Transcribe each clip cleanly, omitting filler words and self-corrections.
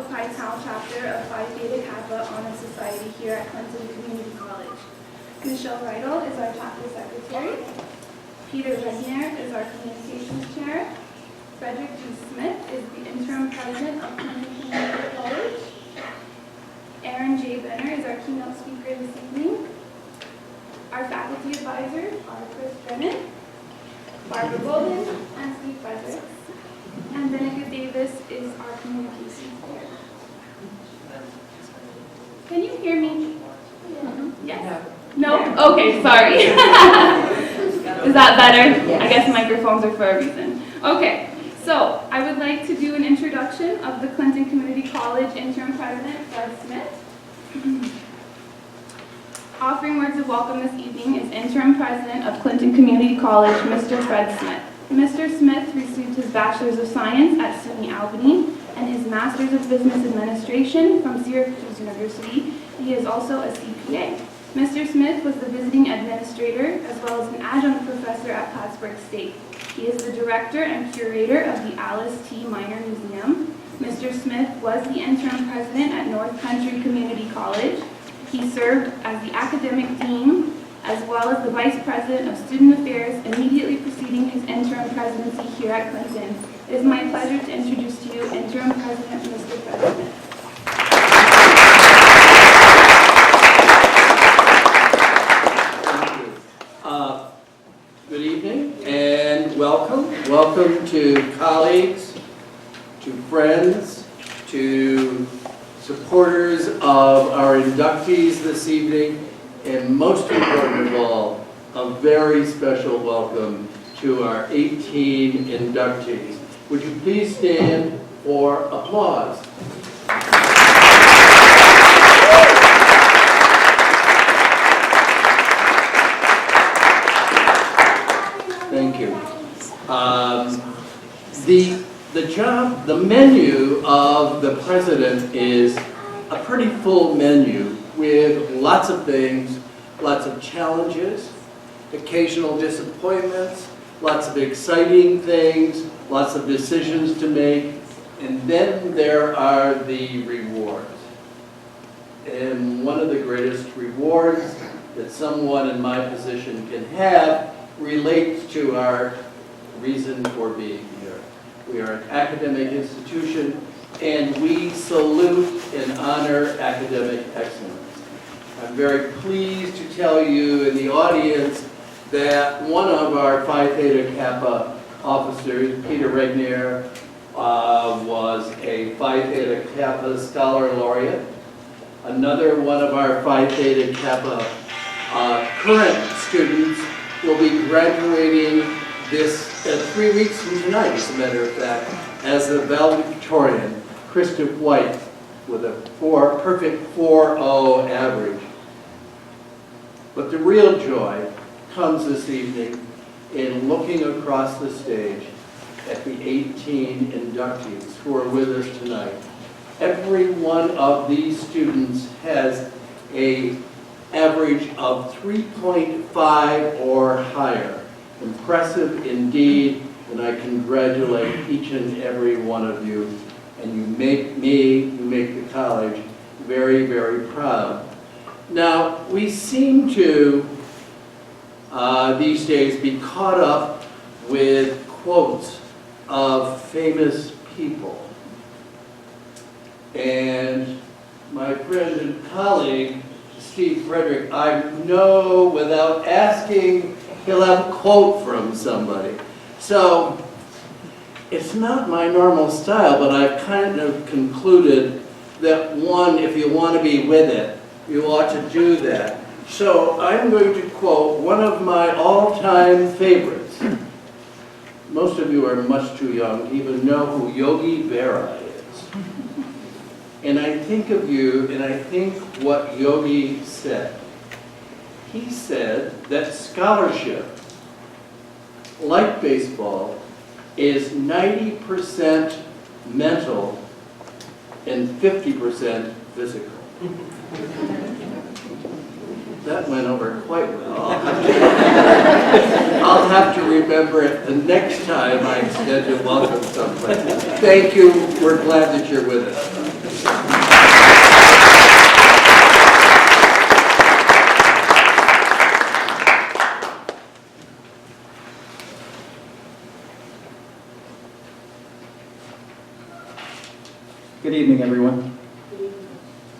Phi Theta chapter of Phi Theta Kappa Honor Society here at Clinton Community College. Michelle Reidel is our chapter secretary. Peter Regnier is our communications chair. Frederick G. Smith is the interim president of Clinton Community College. Aaron J. Benner is our keynote speaker this evening. Our faculty advisors are Chris Brennan, Barbara Golden, and Steve Fredericks. And Benica Davis is our communications chair. Can you hear me? Yes? No? Okay, sorry. Is that better? Yes. I guess microphones are for a reason. Okay, so I would like to do an introduction of the Clinton Community College interim president, Fred Smith. Offering words of welcome this evening is interim president of Clinton Community College, Mr. Fred Smith. Mr. Smith received his Bachelor's of Science at SUNY Albany and his Master's of Business Administration from Syracuse University. He is also a CPA. Mr. Smith was the visiting administrator as well as an adjunct professor at Plattsburgh State. He is the director and curator of the Alice T. Miner Museum. Mr. Smith was the interim president at North Country Community College. He served as the academic dean as well as the vice president of student affairs immediately preceding his interim presidency here at Clinton. It is my pleasure to introduce to you interim president Mr. Fred Smith. Good evening and welcome. Welcome to colleagues, to friends, to supporters of our inductees this evening, and most important of all, a very special welcome to our 18 inductees. Would you please stand for applause? Thank you. The menu of the president is a pretty full menu with lots of things, lots of challenges, occasional disappointments, lots of exciting things, lots of decisions to make, and then there are the rewards. And one of the greatest rewards that someone in my position can have relates to our reason for being here. We are an academic institution, and we salute and honor academic excellence. I'm very pleased to tell you in the audience that one of our Phi Theta Kappa officers, Peter Regnier, was a Phi Theta Kappa Scholar Laureate. Another one of our Phi Theta Kappa current students will be graduating this 3 weeks from tonight, as a matter of fact, as a valedictorian, Krista White, with a perfect 4.0 average. But the real joy comes this evening in looking across the stage at the 18 inductees who are with us tonight. Every one of these students has an average of 3.5 or higher. Impressive indeed, and I congratulate each and every one of you. And you make the college very, very proud. Now, we seem to, these days, be caught up with quotes of famous people. And my friend and colleague, Steve Frederick, I know without asking he'll have a quote from somebody. So it's not my normal style, but I've kind of concluded that one, if you want to be with it, you ought to do that. So I'm going to quote one of my all-time favorites. Most of you are much too young to even know who Yogi Berra is. And I think of you, and I think what Yogi said. He said that scholarship, like baseball, is 90% mental and 50% physical. That went over quite well. I'll have to remember it the next time I extend a welcome someplace. Thank you. We're glad that you're with us. Good evening, everyone.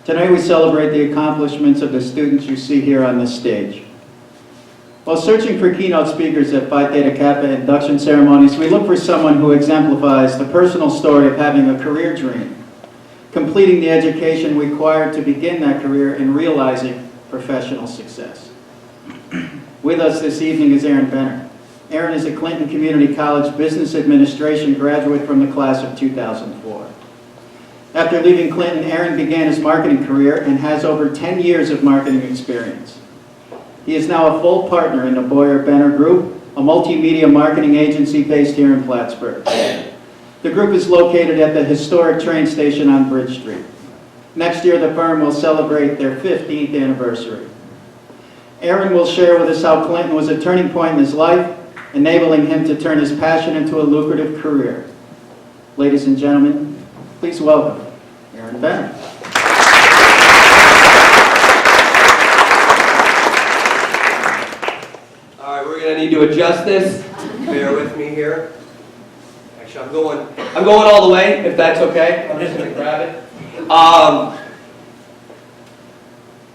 Tonight we celebrate the accomplishments of the students you see here on this stage. While searching for keynote speakers at Phi Theta Kappa induction ceremonies, we look for someone who exemplifies the personal story of having a career dream, completing the education required to begin that career, and realizing professional success. With us this evening is Aaron Benner. Aaron is a Clinton Community College Business Administration graduate from the class of 2004. After leaving Clinton, Aaron began his marketing career and has over 10 years of marketing experience. He is now a full partner in the Boyer Benner Group, a multimedia marketing agency based here in Plattsburgh. The group is located at the historic train station on Bridge Street. Next year, the firm will celebrate their 15th anniversary. Aaron will share with us how Clinton was a turning point in his life, enabling him to turn his passion into a lucrative career. Ladies and gentlemen, please welcome Aaron Benner. All right, we're going to need to adjust this. Bear with me here. Actually, I'm going all the way, if that's okay. I'm just going to grab it.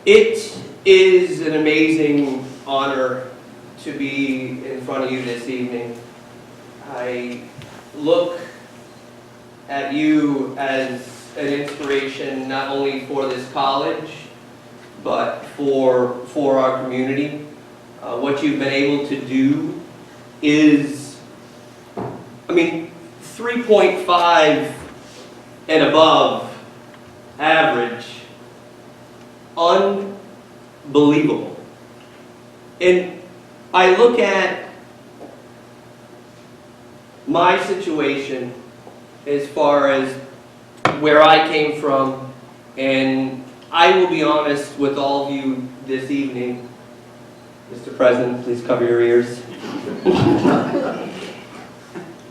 It is an amazing honor to be in front of you this evening. I look at you as an inspiration not only for this college, but for our community. What you've been able to do is, 3.5 and above average, unbelievable. And I look at my situation as far as where I came from, and I will be honest with all of you this evening. Mr. President, please cover your ears.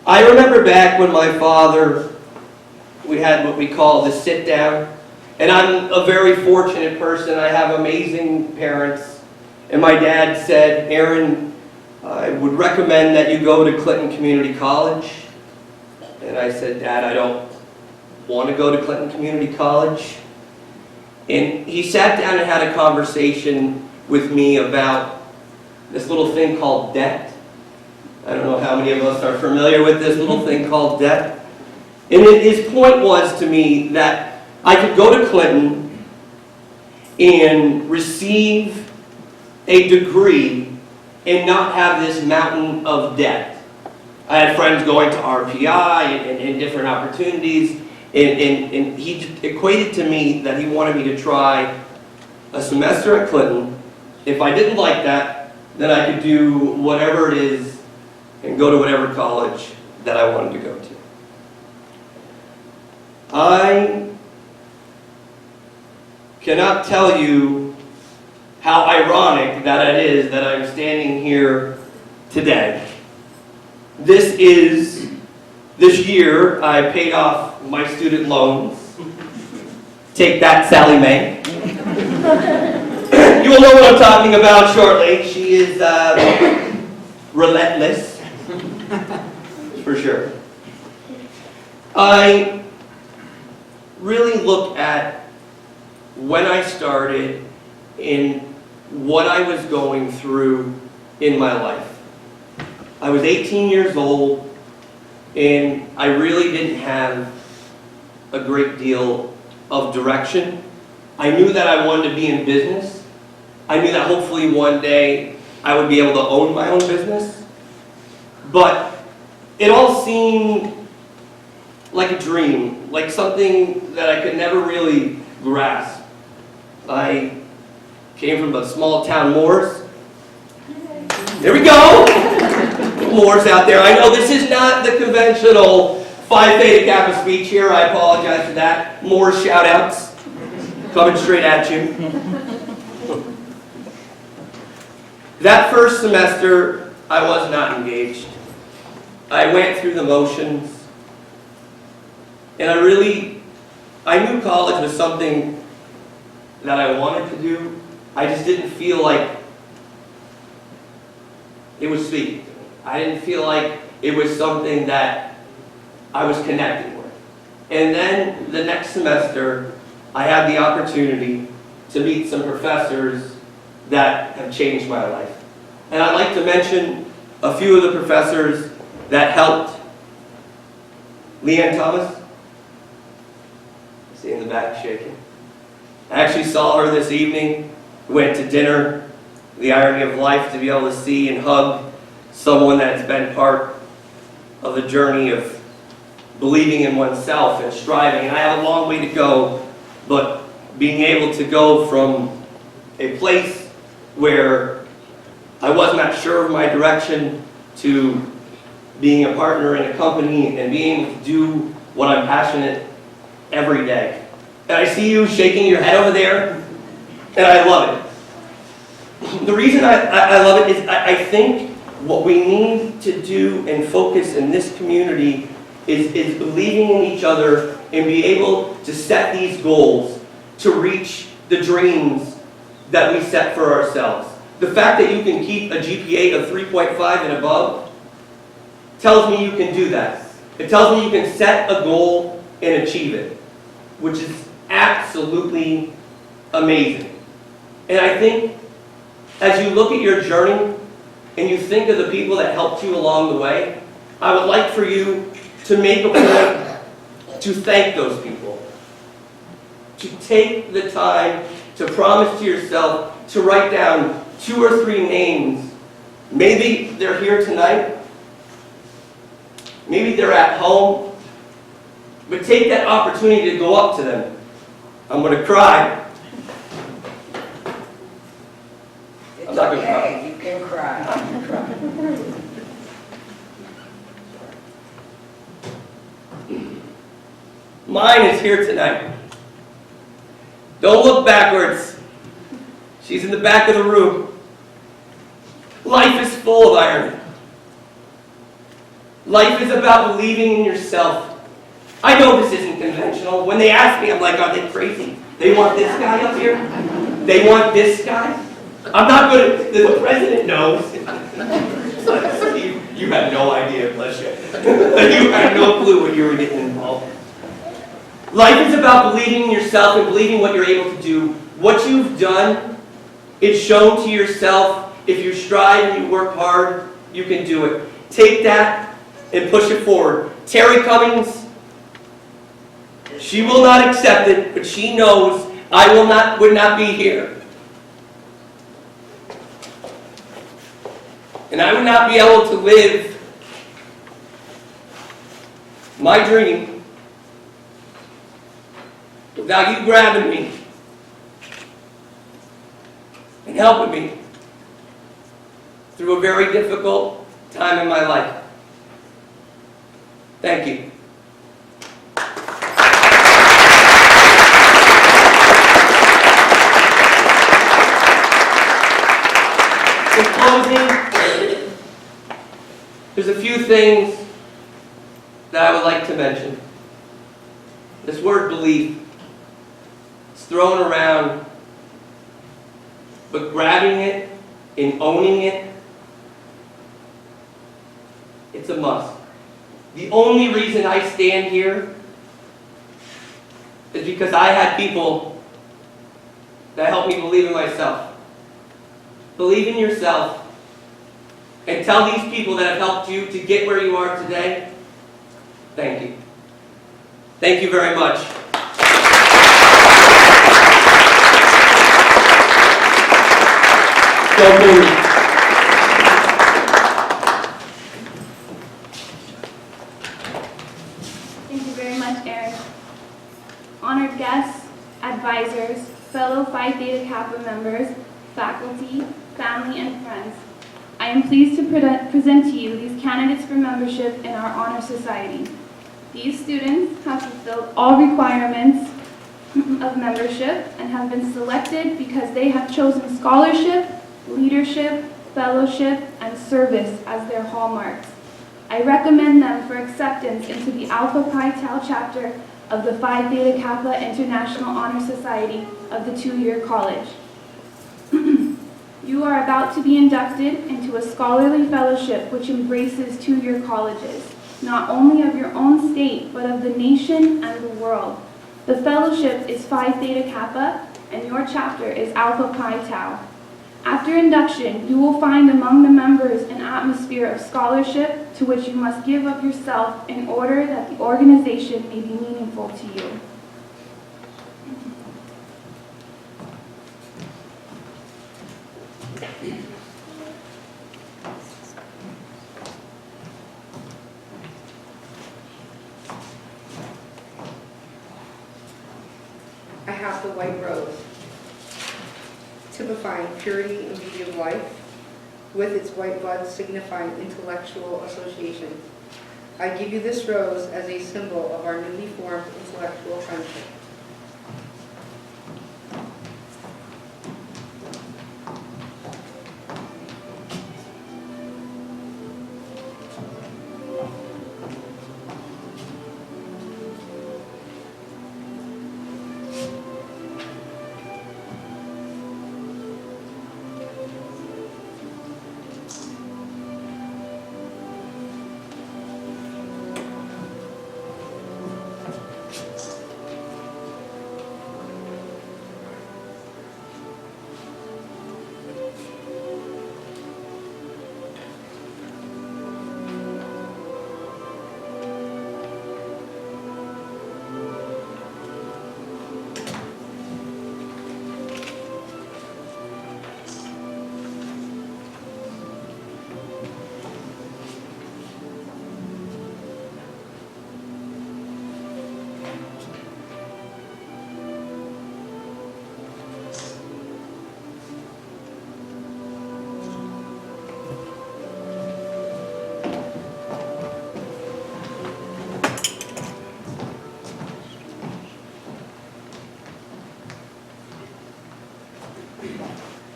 I remember back when my father, we had what we call the sit down, and I'm a very fortunate person. I have amazing parents, and my dad said, Aaron, I would recommend that you go to Clinton Community College. And I said, Dad, I don't want to go to Clinton Community College. And he sat down and had a conversation with me about this little thing called debt. I don't know how many of us are familiar with this little thing called debt. And his point was to me that I could go to Clinton and receive a degree and not have this mountain of debt. I had friends going to RPI and different opportunities, and he equated to me that he wanted me to try a semester at Clinton. If I didn't like that, then I could do whatever it is and go to whatever college that I wanted to go to. I cannot tell you how ironic that it is that I'm standing here today. This year I paid off my student loans. Take that, Sally Mae. You will know what I'm talking about shortly. She is relentless, for sure. I really look at when I started and what I was going through in my life. I was 18 years old, and I really didn't have a great deal of direction. I knew that I wanted to be in business. I knew that hopefully one day I would be able to own my own business. But it all seemed like a dream, like something that I could never really grasp. I came from a small town, Moores. There we go! Moores out there. I know this is not the conventional Phi Theta Kappa speech here. I apologize for that. Moores shout-outs coming straight at you. That first semester, I was not engaged. I went through the motions, and I knew college was something that I wanted to do. I just didn't feel like it was speaking to me. I didn't feel like it was something that I was connecting with. And then the next semester, I had the opportunity to meet some professors that have changed my life. And I'd like to mention a few of the professors that helped. Leanne Thomas, I see in the back shaking. I actually saw her this evening. We went to dinner. The irony of life to be able to see and hug someone that's been part of the journey of believing in oneself and striving. And I have a long way to go, but being able to go from a place where I was not sure of my direction to being a partner in a company and being able to do what I'm passionate every day. And I see you shaking your head over there, and I love it. The reason I love it is I think what we need to do and focus in this community is believing in each other and be able to set these goals to reach the dreams that we set for ourselves. The fact that you can keep a GPA of 3.5 and above tells me you can do that. It tells me you can set a goal and achieve it, which is absolutely amazing. And I think as you look at your journey and you think of the people that helped you along the way, I would like for you to make a point to thank those people. To take the time to promise to yourself to write down 2 or 3 names. Maybe they're here tonight. Maybe they're at home. But take that opportunity to go up to them. I'm going to cry. It's okay, you can cry. I'm going to cry. Mine is here tonight. Don't look backwards. She's in the back of the room. Life is full of irony. Life is about believing in yourself. I know this isn't conventional. When they ask me, I'm like, are they crazy? They want this guy up here? They want this guy? I'm not good at, the president knows. You had no idea, bless you. You had no clue when you were getting involved. Life is about believing in yourself and believing what you're able to do. What you've done, it's shown to yourself. If you strive and you work hard, you can do it. Take that and push it forward. Terry Cummings, she will not accept it, but she knows I would not be here. And I would not be able to live my dream without you grabbing me and helping me through a very difficult time in my life. Thank you. In closing, there's a few things that I would like to mention. This word belief is thrown around, but grabbing it and owning it, it's a must. The only reason I stand here is because I had people that helped me believe in myself. Believe in yourself and tell these people that have helped you to get where you are today, thank you. Thank you very much. Go Bulls. Thank you very much, Eric. Honored guests, advisors, fellow Phi Theta Kappa members, faculty, family, and friends, I am pleased to present to you these candidates for membership in our honor society. These students have fulfilled all requirements of membership and have been selected because they have chosen scholarship, leadership, fellowship, and service as their hallmarks. I recommend them for acceptance into the Alpha Pi Tau chapter of the Phi Theta Kappa International Honor Society of the two-year college. You are about to be inducted into a scholarly fellowship which embraces two-year colleges, not only of your own state, but of the nation and the world. The fellowship is Phi Theta Kappa, and your chapter is Alpha Pi Tau. After induction, you will find among the members an atmosphere of scholarship to which you must give of yourself in order that the organization may be meaningful to you. I have the white rose, typifying purity and beauty of life, with its white bud signifying intellectual association. I give you this rose as a symbol of our newly formed intellectual friendship.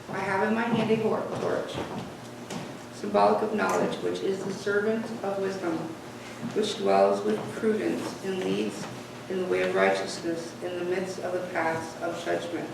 I have in my hand a torch, symbolic of knowledge, which is the servant of wisdom, which dwells with prudence and leads in the way of righteousness in the midst of the paths of judgment.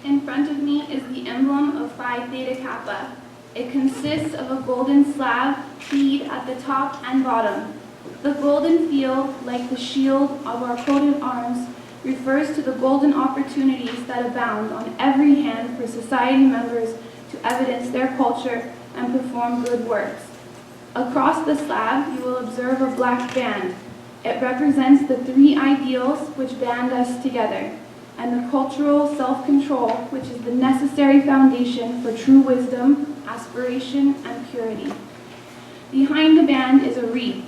In front of me is the emblem of Phi Theta Kappa. It consists of a golden slab keyed at the top and bottom. The golden field, like the shield of our coated arms, refers to the golden opportunities that abound on every hand for society members to evidence their culture and perform good works. Across the slab, you will observe a black band. It represents the three ideals which band us together, and the cultural self-control, which is the necessary foundation for true wisdom, aspiration, and purity. Behind the band is a wreath,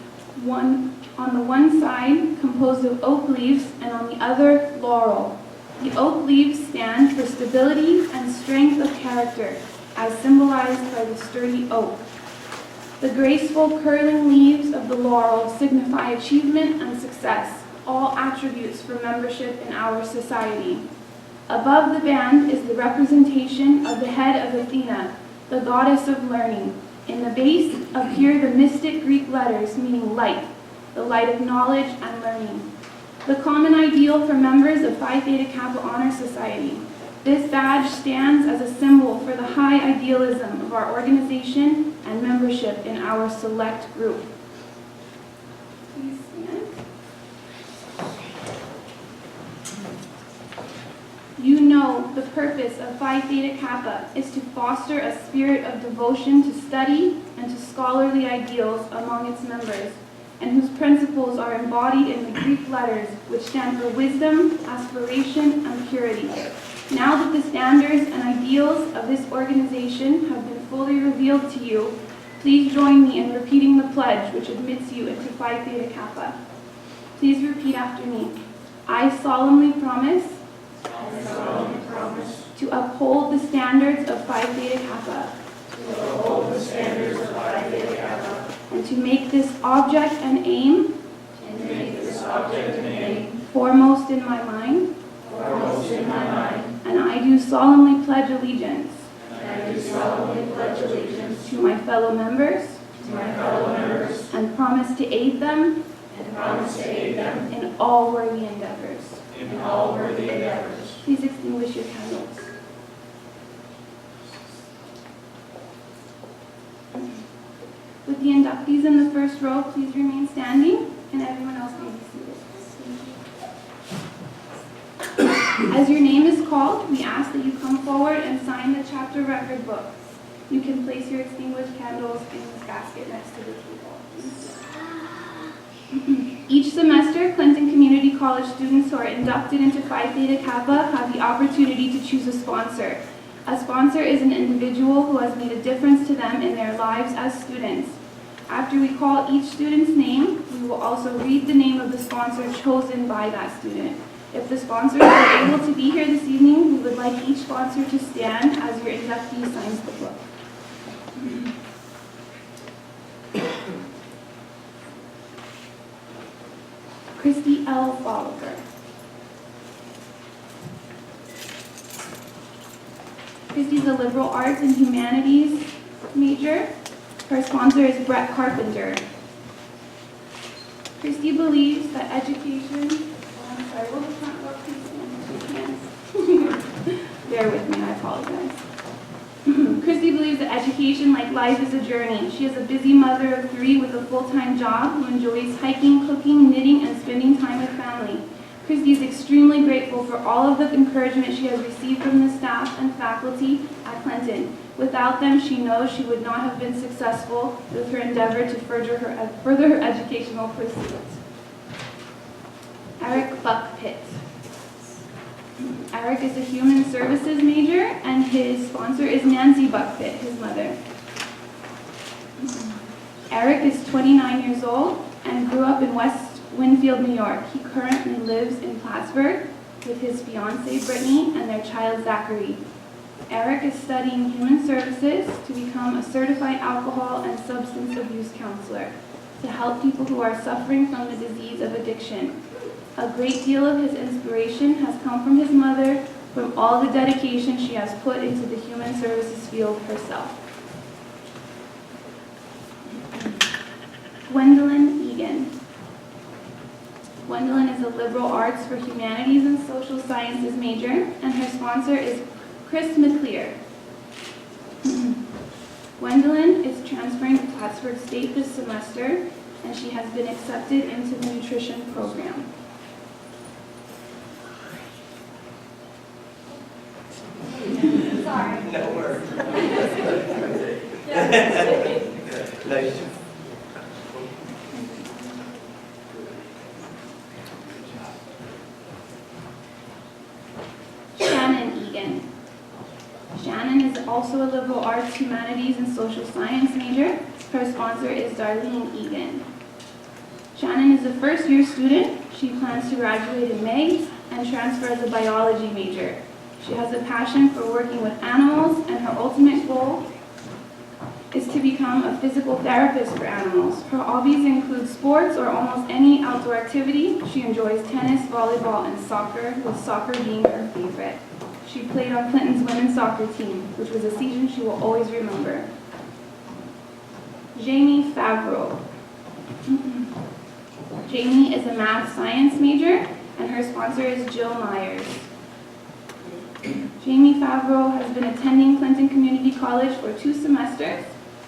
on the one side composed of oak leaves and on the other laurel. The oak leaves stand for stability and strength of character, as symbolized by the sturdy oak. The graceful curling leaves of the laurel signify achievement and success, all attributes for membership in our society. Above the band is the representation of the head of Athena, the goddess of learning. In the base appear the mystic Greek letters meaning light, the light of knowledge and learning. The common ideal for members of Phi Theta Kappa Honor Society. This badge stands as a symbol for the high idealism of our organization and membership in our select group. Please stand. You know the purpose of Phi Theta Kappa is to foster a spirit of devotion to study and to scholarly ideals among its members, and whose principles are embodied in the Greek letters, which stand for wisdom, aspiration, and purity. Now that the standards and ideals of this organization have been fully revealed to you, please join me in repeating the pledge which admits you into Phi Theta Kappa. Please repeat after me. I solemnly promise to uphold the standards of Phi Theta Kappa. And to make this object and aim foremost in my mind. And I do solemnly pledge allegiance to my fellow members and promise to aid them in all worthy endeavors. Please extinguish your candles. With the inductees in the first row, please remain standing, and everyone else may be seated. As your name is called, we ask that you come forward and sign the chapter record book. You can place your extinguished candles in this basket next to the table. Each semester, Clinton Community College students who are inducted into Phi Theta Kappa have the opportunity to choose a sponsor. A sponsor is an individual who has made a difference to them in their lives as students. After we call each student's name, we will also read the name of the sponsor chosen by that student. If the sponsors are able to be here this evening, we would like each sponsor to stand as your inductee signs the book. Christy L. Bolliger. Christy's a liberal arts and humanities major. Her sponsor is Brett Carpenter. Christy believes that education, will the front row please stand? Bear with me, I apologize. Christy believes that education, like life, is a journey. She is a busy mother of 3 with a full-time job who enjoys hiking, cooking, knitting, and spending time with family. Christy is extremely grateful for all of the encouragement she has received from the staff and faculty at Clinton. Without them, she knows she would not have been successful with her endeavor to further her educational pursuits. Eric Buckpitt. Eric is a human services major, and his sponsor is Nancy Buckpitt, his mother. Eric is 29 years old and grew up in West Winfield, New York. He currently lives in Plattsburgh with his fiancée, Brittany, and their child, Zachary. Eric is studying human services to become a certified alcohol and substance abuse counselor to help people who are suffering from the disease of addiction. A great deal of his inspiration has come from his mother, from all the dedication she has put into the human services field herself. Gwendolyn Egan. Gwendolyn is a liberal arts for humanities and social sciences major, and her sponsor is Chris McClear. Gwendolyn is transferring to Plattsburgh State this semester, and she has been accepted into the nutrition program. Sorry. No worries. Nice. Shannon Egan. Shannon is also a liberal arts, humanities, and social science major. Her sponsor is Darlene Egan. Shannon is a first-year student. She plans to graduate in May and transfer as a biology major. She has a passion for working with animals, and her ultimate goal is to become a physical therapist for animals. Her hobbies include sports or almost any outdoor activity. She enjoys tennis, volleyball, and soccer, with soccer being her favorite. She played on Clinton's women's soccer team, which was a season she will always remember. Jamie Favreau. Jamie is a math science major, and her sponsor is Jill Myers. Jamie Favreau has been attending Clinton Community College for 2 semesters.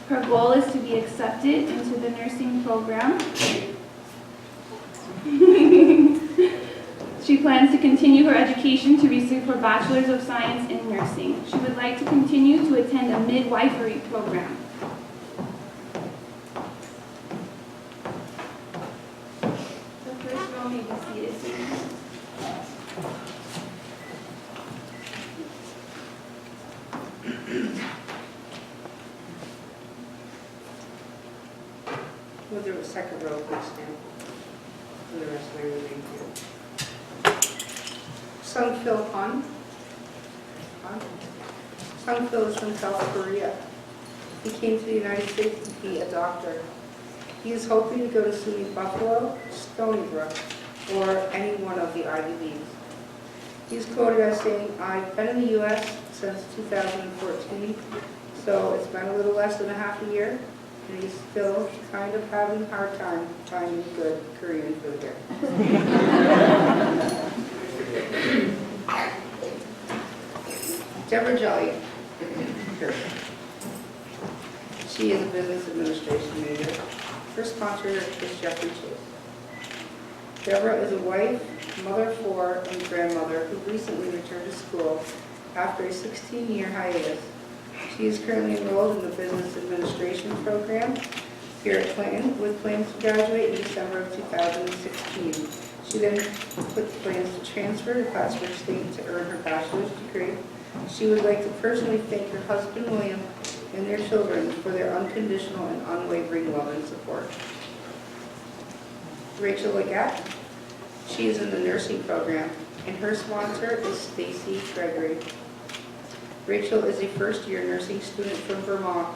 Her goal is to be accepted into the nursing program. She plans to continue her education to receive her Bachelor's of Science in Nursing. She would like to continue to attend a midwifery program. The first row may be seated, please. We'll do a second row, please, stand. And the rest of my reading here. Sung Phil Han. Sung Phil is from South Korea. He came to the United States to be a doctor. He is hoping to go to SUNY Buffalo, Stony Brook, or any one of the Ivy Leagues. He's quoted as saying, "I've been in the U.S. since 2014, so it's been a little less than a half a year, and he's still kind of having a hard time finding good Korean food here." Deborah Jelly. She is a business administration major. Her sponsor is Jeffrey Chase. Deborah is a wife, mother of 4, and grandmother who recently returned to school after a 16-year hiatus. She is currently enrolled in the business administration program here at Clinton with plans to graduate in December of 2016. She then plans to transfer to Plattsburgh State to earn her bachelor's degree. She would like to personally thank her husband, William, and their children for their unconditional and unwavering love and support. Rachel Leggett. She is in the nursing program, and her sponsor is Stacy Gregory. Rachel is a first-year nursing student from Vermont.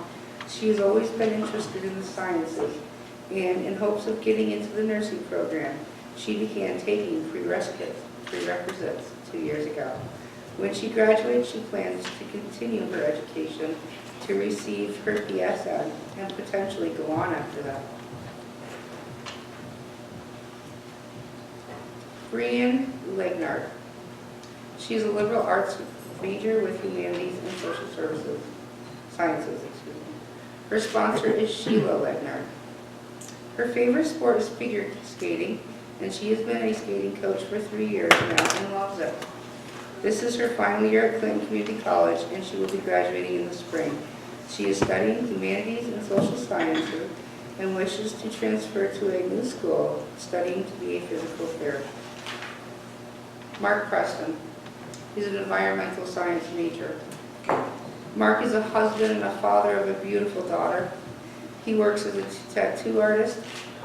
She has always been interested in the sciences, and in hopes of getting into the nursing program, she began taking prerequisites 2 years ago. When she graduates, she plans to continue her education to receive her BSN and potentially go on after that. Brian Legnard. She is a liberal arts major with humanities and social sciences. Her sponsor is Sheila Legnard. Her favorite sport is figure skating, and she has been a skating coach for 3 years now and loves it. This is her final year at Clinton Community College, and she will be graduating in the spring. She is studying humanities and social sciences and wishes to transfer to a new school, studying to be a physical therapist. Mark Preston. He's an environmental science major. Mark is a husband and a father of a beautiful daughter. He works as a tattoo artist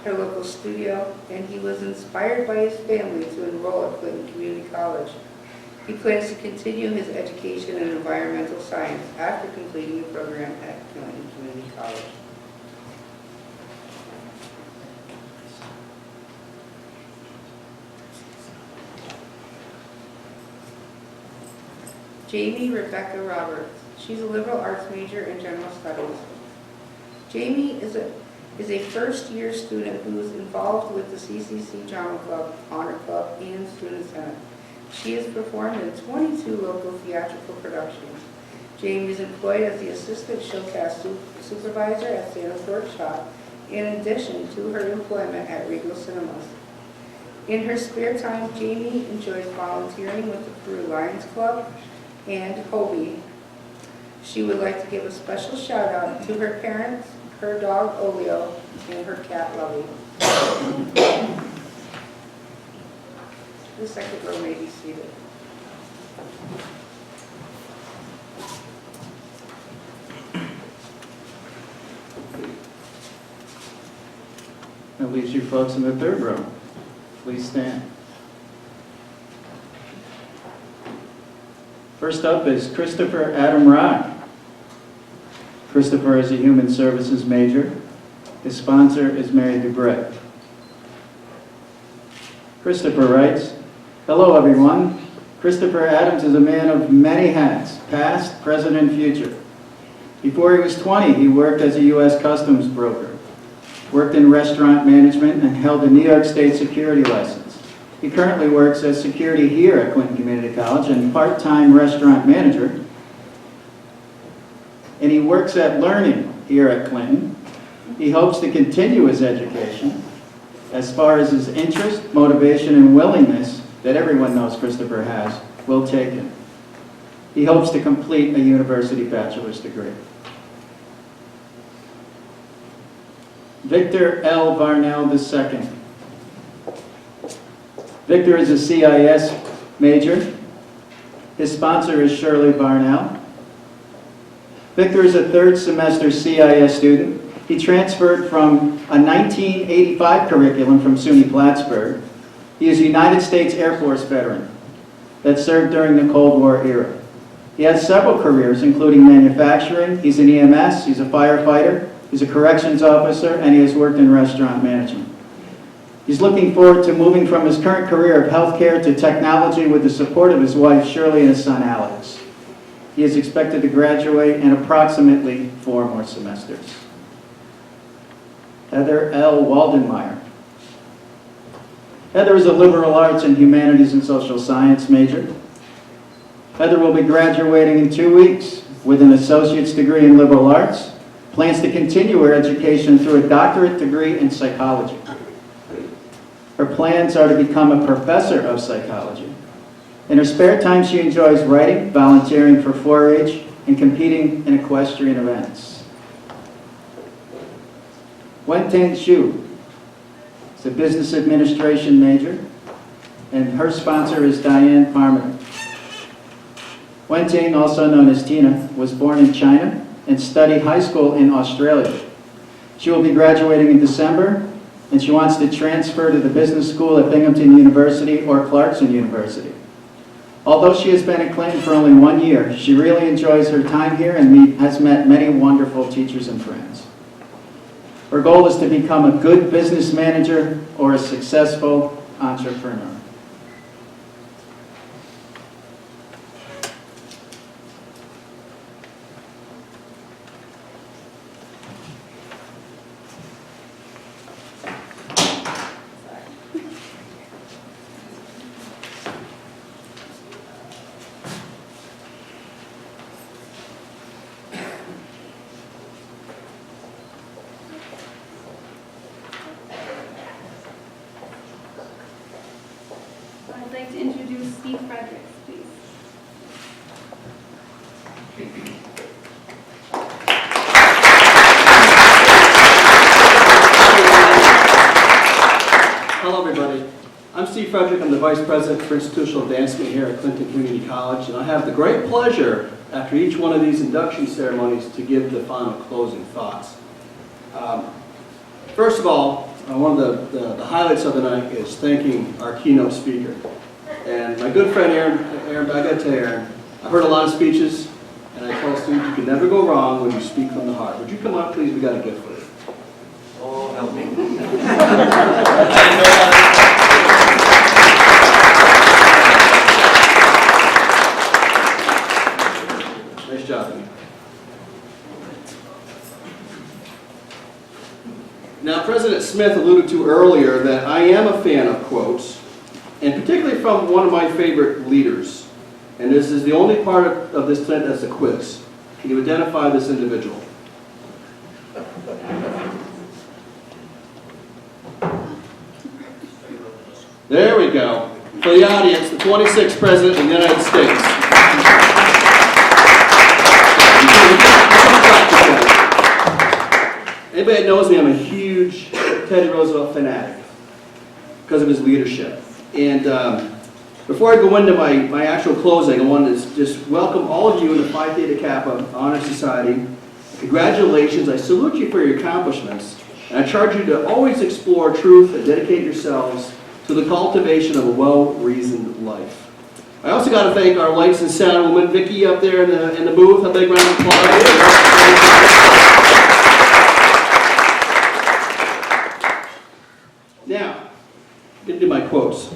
at a local studio, and he was inspired by his family to enroll at Clinton Community College. He plans to continue his education in environmental science after completing a program at Clinton Community College. Jamie Rebecca Roberts. She's a liberal arts major in general studies. Jamie is a first-year student who is involved with the CCC Drama Club, Honor Club, and Student Senate. She has performed in 22 local theatrical productions. Jamie is employed as the assistant showcast supervisor at Santa's Workshop, in addition to her employment at Regal Cinemas. In her spare time, Jamie enjoys volunteering with the Peru Lions Club and Hobie. She would like to give a special shout out to her parents, her dog Olio, and her cat Lovey. The second row may be seated. That leaves you folks in the third row. Please stand. First up is Christopher Adam Rock. Christopher is a human services major. His sponsor is Mary Dubret. Christopher writes, "Hello everyone. Christopher Adams is a man of many hats, past, present, and future. Before he was 20, he worked as a U.S. Customs broker, worked in restaurant management, and held a New York State security license. He currently works as security here at Clinton Community College and part-time restaurant manager. And he works at Learning here at Clinton. He hopes to continue his education as far as his interest, motivation, and willingness that everyone knows Christopher has will take him. He hopes to complete a university bachelor's degree." Victor L. Varnell II. Victor is a CIS major. His sponsor is Shirley Varnell. Victor is a third semester CIS student. He transferred from a 1985 curriculum from SUNY Plattsburgh. He is a United States Air Force veteran that served during the Cold War era. He has several careers, including manufacturing. He's an EMS, he's a firefighter, he's a corrections officer, and he has worked in restaurant management. He's looking forward to moving from his current career of healthcare to technology with the support of his wife, Shirley, and his son, Alex. He is expected to graduate in approximately 4 more semesters. Heather L. Waldenmeyer. Heather is a liberal arts and humanities and social science major. Heather will be graduating in 2 weeks with an associate's degree in liberal arts, plans to continue her education through a doctorate degree in psychology. Her plans are to become a professor of psychology. In her spare time, she enjoys writing, volunteering for 4-H, and competing in equestrian events. Wen-Ting Xu is a business administration major, and her sponsor is Diane Parmer. Wen-Ting, also known as Tina, was born in China and studied high school in Australia. She will be graduating in December, and she wants to transfer to the business school at Binghamton University or Clarkson University. Although she has been at Clinton for only 1 year, she really enjoys her time here and has met many wonderful teachers and friends. Her goal is to become a good business manager or a successful entrepreneur. I'd like to introduce Steve Fredericks, please. Hello, everybody. I'm Steve Frederick. I'm the Vice President for Institutional Advancement here at Clinton Community College, and I have the great pleasure, after each one of these induction ceremonies, to give the final closing thoughts. First of all, one of the highlights of the night is thanking our keynote speaker. And my good friend Aaron, I got to tell you, Aaron, I've heard a lot of speeches, and I tell students you can never go wrong when you speak from the heart. Would you come up, please? We got a gift for you. Oh, help me. Nice job, Amy. Now, President Smith alluded to earlier that I am a fan of quotes, and particularly from one of my favorite leaders. And this is the only part of this tonight that's a quiz. Can you identify this individual? There we go. For the audience, the 26th President of the United States. Anybody that knows me, I'm a huge Teddy Roosevelt fanatic because of his leadership. And before I go into my actual closing, I want to just welcome all of you in the Phi Theta Kappa Honor Society. Congratulations. I salute you for your accomplishments. And I charge you to always explore truth and dedicate yourselves to the cultivation of a well-reasoned life. I also got to thank our lights and sound woman, Vicky, up there in the booth. A big round of applause. Now, I'm going to do my quotes.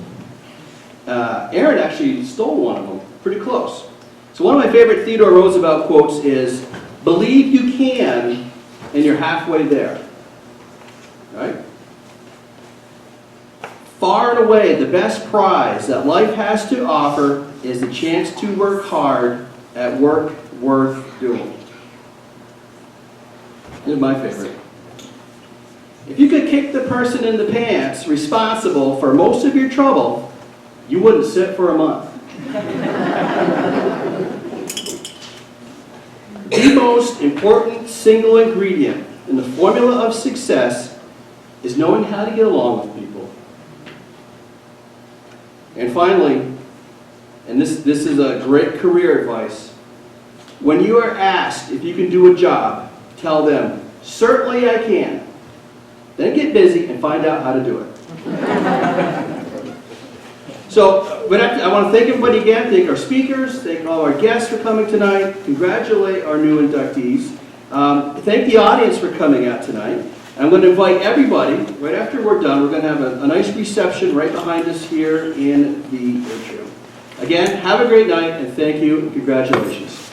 Aaron actually stole one of them, pretty close. So one of my favorite Theodore Roosevelt quotes is, "Believe you can, and you're halfway there." All right? Far and away, the best prize that life has to offer is the chance to work hard at work worth doing. Here's my favorite. If you could kick the person in the pants responsible for most of your trouble, you wouldn't sit for a month. The most important single ingredient in the formula of success is knowing how to get along with people. And finally, and this is a great career advice, when you are asked if you can do a job, tell them, "Certainly I can." Then get busy and find out how to do it. So, I want to thank everybody again, thank our speakers, thank all our guests for coming tonight, congratulate our new inductees, thank the audience for coming out tonight. I'm going to invite everybody, right after we're done, we're going to have a nice reception right behind us here in the atrium. Again, have a great night, and thank you, and congratulations.